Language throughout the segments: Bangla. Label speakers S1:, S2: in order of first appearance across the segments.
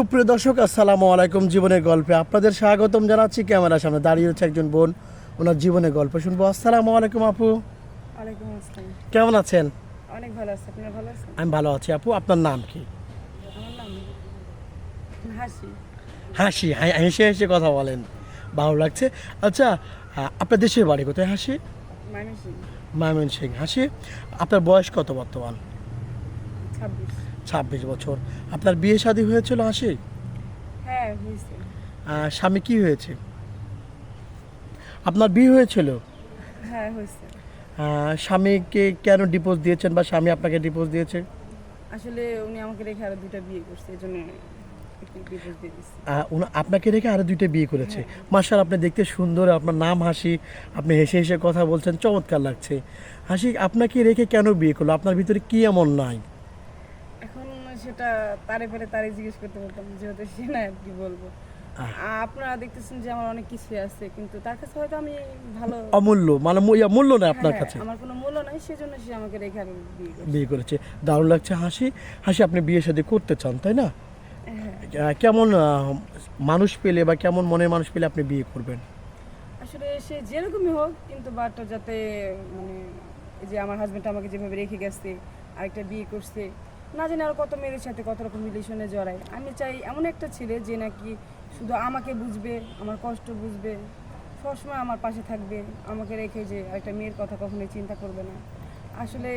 S1: সুপ্রিয় দর্শক, আসসালামু আলাইকুম। জীবনের গল্পে আপনাদের স্বাগতম জানাচ্ছি। ক্যামেরার সামনে দাঁড়িয়ে হচ্ছে একজন বোন, ওনার জীবনের গল্প শুনবো। আসসালামু আলাইকুম আপু,
S2: ওয়ালাইকুম আসসালাম।
S1: কেমন আছেন?
S2: অনেক ভালো আছি, আপনারা ভালো আছেন?
S1: আমি ভালো আছি আপু। আপনার নাম কি?
S2: আমার নাম হাসি।
S1: হাসি, হেসে হেসে কথা বলেন, ভালো লাগছে। আচ্ছা, আপনার দেশের বাড়ি কোথায় হাসি?
S2: মাইমিসিং।
S1: ময়মনসিংহ। হাসি, আপনার বয়স কত বর্তমান?
S2: 26।
S1: 26 বছর। আপনার বিয়ে শাদী হয়েছিল হাসি?
S2: হ্যাঁ হয়েছে।
S1: স্বামী কি হয়েছে? আপনার বিয়ে হয়েছিল?
S2: হ্যাঁ হয়েছে।
S1: স্বামীকে কেন ডিভোর্স দিয়েছেন বা স্বামী আপনাকে ডিভোর্স দিয়েছে?
S2: আসলে উনি আমাকে রেখে আরো দুইটা বিয়ে করছে, এই জন্য ডিভোর্স দিয়ে দিচ্ছে।
S1: আপনাকে রেখে আরো দুইটা বিয়ে করেছে। মাশাআল্লাহ, আপনি দেখতে সুন্দর, আপনার নাম হাসি, আপনি হেসে হেসে কথা বলছেন, চমৎকার লাগছে। হাসি, আপনাকে রেখে কেন বিয়ে করলো? আপনার ভিতরে কি এমন নাই?
S2: এখন সেটা তারে পেলে তারে জিজ্ঞেস করতে বলতাম, যেহেতু সে না আর কি বলবো। আপনারা দেখতেছেন যে আমার অনেক কিছু আছে, কিন্তু তার কাছে হয়তো আমি ভালো
S1: অমূল্য, মানে মূল্য নেই আপনার
S2: হ্যাঁ,
S1: কাছে।
S2: আমার কোনো মূল্য নাই, সেজন্য সে আমাকে রেখে আরো বিয়ে করছে।
S1: বিয়ে করেছে, দারুণ লাগছে। হাসি হাসি, আপনি বিয়ে শাদী করতে চান তাই না?
S2: হ্যাঁ,
S1: কেমন মানুষ পেলে বা কেমন মনের মানুষ পেলে আপনি বিয়ে করবেন?
S2: আসলে সে যেরকমই হোক, কিন্তু বাট যাতে মানে এই যে আমার হাজবেন্ড আমাকে যেভাবে রেখে গেছে, আরেকটা বিয়ে করছে, না জানি আর কত মেয়েদের সাথে কত রকম রিলেশনে জড়ায়। আমি চাই এমন একটা ছেলে যে নাকি শুধু আমাকে বুঝবে, আমার কষ্ট বুঝবে, সবসময় আমার পাশে থাকবে, আমাকে রেখে যে আরেকটা মেয়ের কথা কখনোই চিন্তা করবে না। আসলে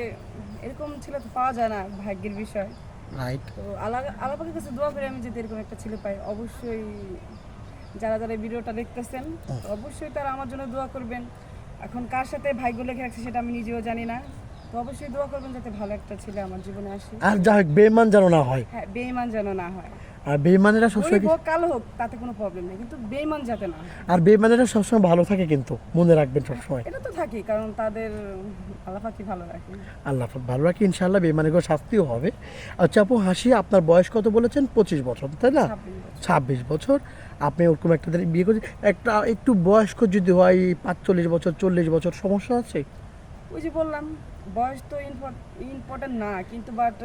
S2: এরকম ছেলে তো পাওয়া যায় না, ভাগ্যের বিষয়।
S1: রাইট।
S2: তো আল্লাহর কাছে দোয়া করি আমি যদি এরকম একটা ছেলে পাই। অবশ্যই যারা যারা ভিডিওটা দেখতেছেন অবশ্যই তারা আমার জন্য দোয়া করবেন। এখন কার সাথে ভাগ্য লেখে রাখছে সেটা আমি নিজেও জানি না, তো অবশ্যই দোয়া করবেন যাতে ভালো একটা ছেলে আমার জীবনে আসে।
S1: আর যা হোক, বেঈমান যেন না হয়।
S2: হ্যাঁ, বেঈমান যেন না হয়।
S1: আর বেঈমানেরা সবসময়
S2: গরিব হোক কালো হোক তাতে কোনো প্রবলেম নেই, কিন্তু বেঈমান যাতে না হয়।
S1: আর বেঈমানেরা সবসময় ভালো থাকে, কিন্তু মনে রাখবেন সবসময়।
S2: এটা তো থাকি, কারণ তাদের আল্লাহ পাকই ভালো রাখে।
S1: আল্লাহ পাক ভালো রাখি, ইনশাআল্লাহ বেঈমানের শাস্তিও হবে। আচ্ছা আপু হাসি, আপনার বয়স কত বলেছেন? 25 বছর তাই না? 26 বছর। আপনি ওরকম একটা বিয়ে করছেন, একটা একটু বয়স্ক যদি হয় 45 বছর 40 বছর, সমস্যা আছে?
S2: ওই যে বললাম, বয়স তো ইম্পর্টেন্ট না, কিন্তু বাট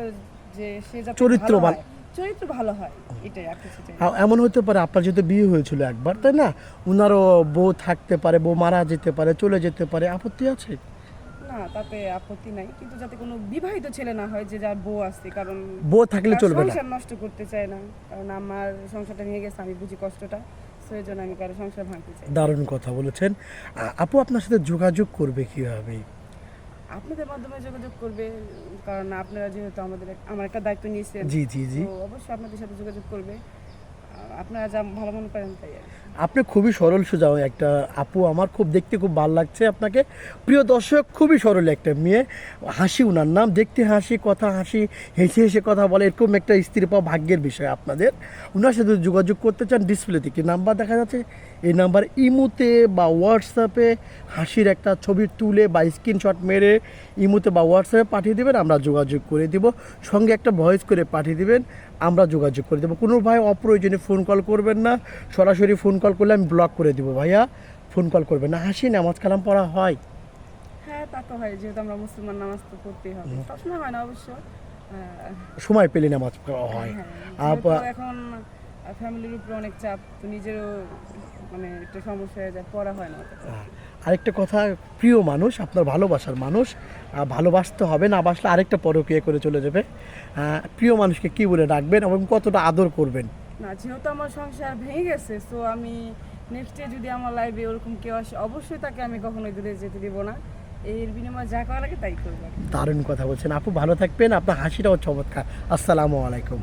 S2: যে সে যাতে
S1: চরিত্র
S2: ভালো
S1: ভালো।
S2: হয়, চরিত্র ভালো হয়, এটাই আর কিছু চাই না।
S1: এমন হতে পারে আপনার যেহেতু বিয়ে হয়েছিল একবার তাই না, উনারও বউ থাকতে পারে, বউ মারা যেতে পারে, চলে যেতে পারে, আপত্তি আছে?
S2: না, তাতে আপত্তি নাই, কিন্তু যাতে কোনো বিবাহিত ছেলে না হয় যে যার বউ আছে, কারণ
S1: বউ থাকলে
S2: তার
S1: চলবে না।
S2: সংসার নষ্ট করতে চায় না, কারণ আমার সংসারটা ভেঙে গেছে, আমি বুঝি কষ্টটা, সেই জন্য আমি কারো সংসার ভাঙতে চাই না।
S1: দারুণ কথা বলেছেন। আপু আপনার সাথে যোগাযোগ করবে কিভাবে?
S2: আপনাদের মাধ্যমে যোগাযোগ করবে, কারণ আপনারা যেহেতু আমার একটা দায়িত্ব নিয়েছেন,
S1: জি জি জি।
S2: তো অবশ্যই আপনাদের সাথে যোগাযোগ করবে। আপনারা যা ভালো মনে করেন তাই আর কি।
S1: আপনি খুবই সরল সোজা একটা আপু, আমার খুব দেখতে খুব ভালো লাগছে আপনাকে। প্রিয় দর্শক, খুবই সরল একটা মেয়ে, হাসি উনার নাম, দেখতে হাসি, কথা হাসি, হেসে হেসে কথা বলে, এরকম একটা স্ত্রী পাওয়া ভাগ্যের বিষয় আপনাদের। উনার সাথে যোগাযোগ করতে চান, ডিসপ্লেতে কি নাম্বার দেখা যাচ্ছে, এই নাম্বার ইমুতে বা হোয়াটসঅ্যাপে হাসির একটা ছবি তুলে বা স্ক্রিনশট মেরে ইমুতে বা হোয়াটসঅ্যাপে পাঠিয়ে দেবেন, আমরা যোগাযোগ করে দিব। সঙ্গে একটা ভয়েস করে পাঠিয়ে দেবেন, আমরা যোগাযোগ করে দেবো। কোনো ভাই অপ্রয়োজনে ফোন কল করবেন না, সরাসরি ফোন কল করলে আমি ব্লক করে দিব। ভাইয়া ফোন কল করবেন না। হাসি, নামাজ কালাম পড়া হয়?
S2: হ্যাঁ, তা তো হয়, যেহেতু আমরা মুসলমান, নামাজ তো পড়তেই হবে। সবসময় হয় না অবশ্য,
S1: সময় পেলে নামাজ পড়া হয়।
S2: হ্যাঁ, যেহেতু এখন ফ্যামিলির উপরে অনেক চাপ, তো নিজেরও মানে একটা সমস্যা হয়ে যায়, পড়া হয় না অতটা।
S1: আরেকটা কথা, প্রিয় মানুষ, আপনার ভালোবাসার মানুষ, ভালোবাসতে হবে, না বাসলে আরেকটা পরকীয়া করে চলে যাবে। প্রিয় মানুষকে কি বলে ডাকবেন এবং কতটা আদর করবেন?
S2: না, যেহেতু আমার সংসার ভেঙে গেছে, সো আমি নেক্সট ডে যদি আমার লাইফে ওরকম কেউ আসে, অবশ্যই তাকে আমি কখনোই দূরে যেতে দিব না। এর বিনিময়ে যা করা লাগে তাই করবো।
S1: দারুণ কথা বলছেন আপু, ভালো থাকবেন, আপনার হাসিটাও চমৎকার। আসসালামু আলাইকুম।